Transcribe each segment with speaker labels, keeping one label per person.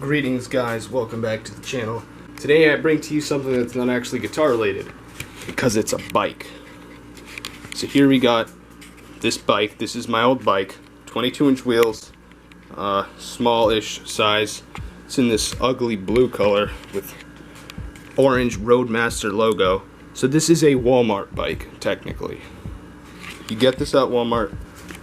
Speaker 1: Greetings guys, welcome back to the channel. Today I bring to you something that's not actually guitar related, because it's a bike. So here we got this bike. This is my old bike, 22-inch wheels, small-ish size. It's in this ugly blue color with orange Roadmaster logo. So this is a Walmart bike, technically. You get this at Walmart.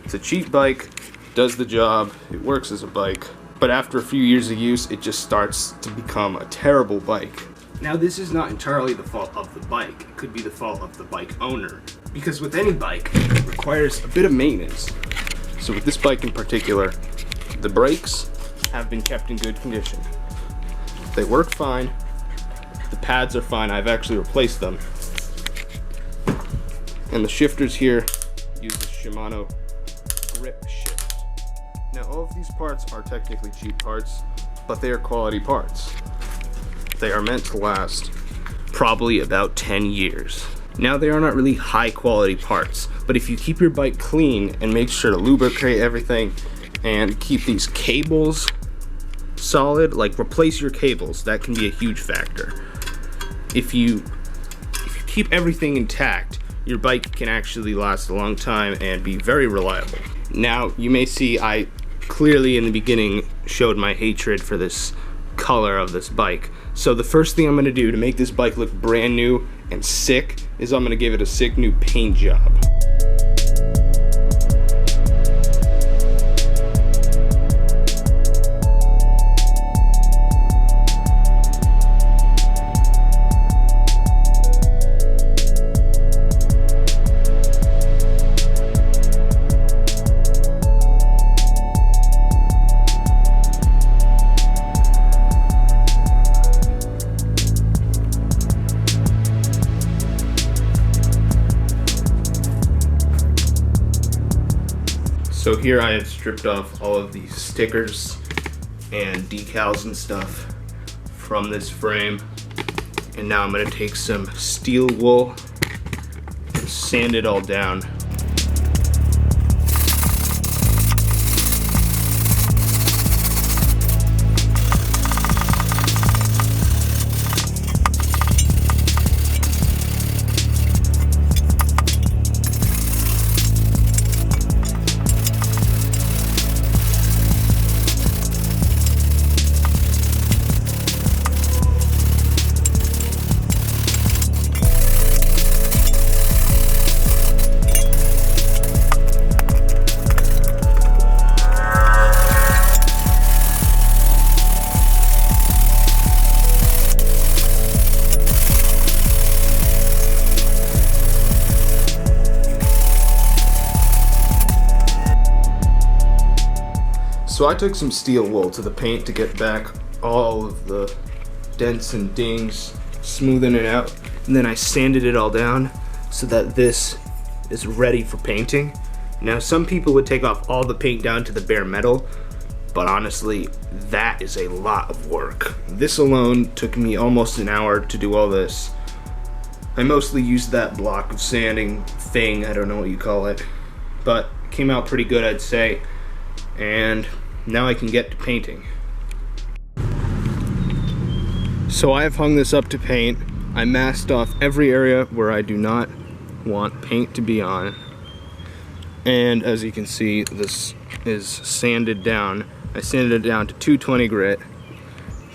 Speaker 1: It's a cheap bike, does the job, it works as a bike. But after a few years of use, it just starts to become a terrible bike. Now this is not entirely the fault of the bike. It could be the fault of the bike owner. Because with any bike, it requires a bit of maintenance. So with this bike in particular, the brakes have been kept in good condition. They work fine. The pads are fine. I've actually replaced them. And the shifters here use the Shimano grip shift. Now all of these parts are technically cheap parts, but they are quality parts. They are meant to last probably about 10 years. Now they are not really high quality parts, but if you keep your bike clean and make sure to lubricate everything and keep these cables solid, like replace your cables, that can be a huge factor. If you keep everything intact, your bike can actually last a long time and be very reliable. Now you may see I clearly in the beginning showed my hatred for this color of this bike. So the first thing I'm going to do to make this bike look brand new and sick is I'm going to give it a sick new paint job. So here I have stripped off all of these stickers and decals and stuff from this frame. And now I'm going to take some steel wool and sand it all down. So I took some steel wool to the paint to get back all of the dents and dings, smoothing it out, and then I sanded it all down so that this is ready for painting. Now some people would take off all the paint down to the bare metal, but honestly that is a lot of work. This alone took me almost an hour to do all this. I mostly used that block of sanding thing, I don't know what you call it, but it came out pretty good, I'd say. And now I can get to painting. So I have hung this up to paint. I masked off every area where I do not want paint to be on. And as you can see, this is sanded down. I sanded it down to 220 grit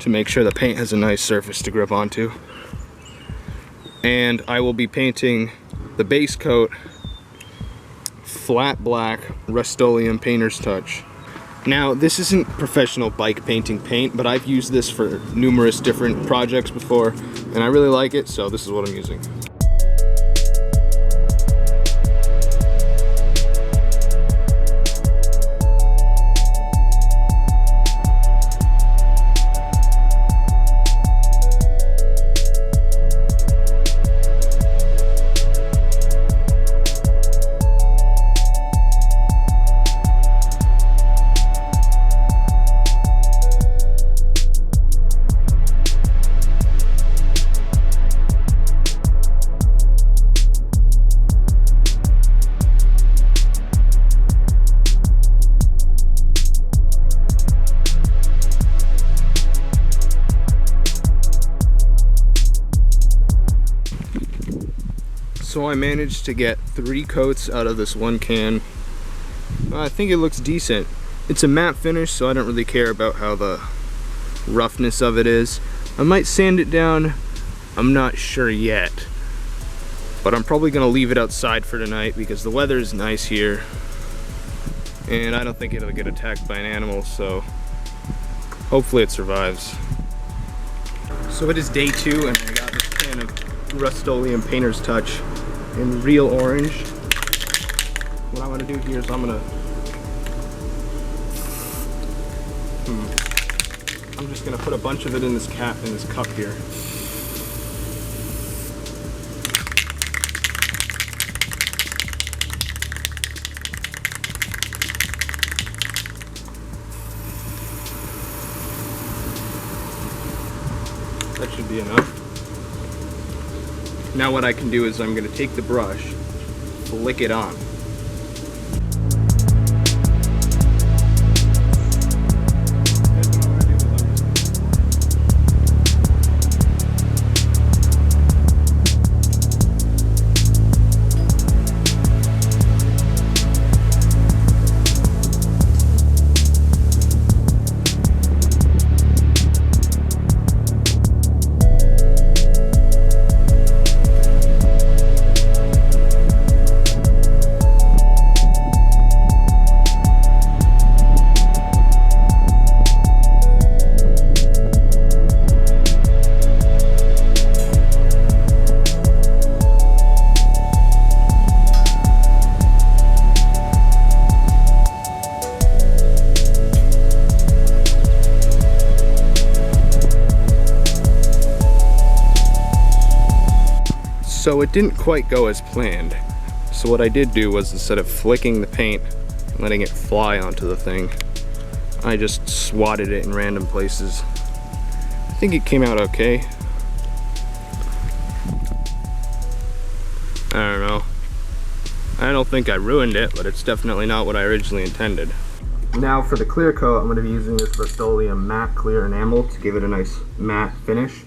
Speaker 1: to make sure the paint has a nice surface to grip onto. And I will be painting the base coat flat black RUSTOLEUM Painter's Touch. Now, this isn't professional bike painting paint, but I've used this for numerous different projects before, and I really like it, so this is what I'm using. So I managed to get 3 coats out of this one can. I think it looks decent. It's a matte finish, so I don't really care about how the roughness of it is. I might sand it down, I'm not sure yet. But I'm probably gonna leave it outside for tonight because the weather is nice here. And I don't think it'll get attacked by an animal, so hopefully it survives. So it is day 2 and I got this can of RUSTOLEUM Painter's Touch in real orange. What I'm gonna do here is I'm just gonna put a bunch of it in this cup here. That should be enough. Now what I can do is I'm going to take the brush, flick it on. So it didn't quite go as planned. So what I did do was, instead of flicking the paint and letting it fly onto the thing, I just swatted it in random places. I think it came out okay. I don't know. I don't think I ruined it, but it's definitely not what I originally intended. Now for the clear coat, I'm going to be using this RUSTOLEUM matte clear enamel to give it a nice matte finish.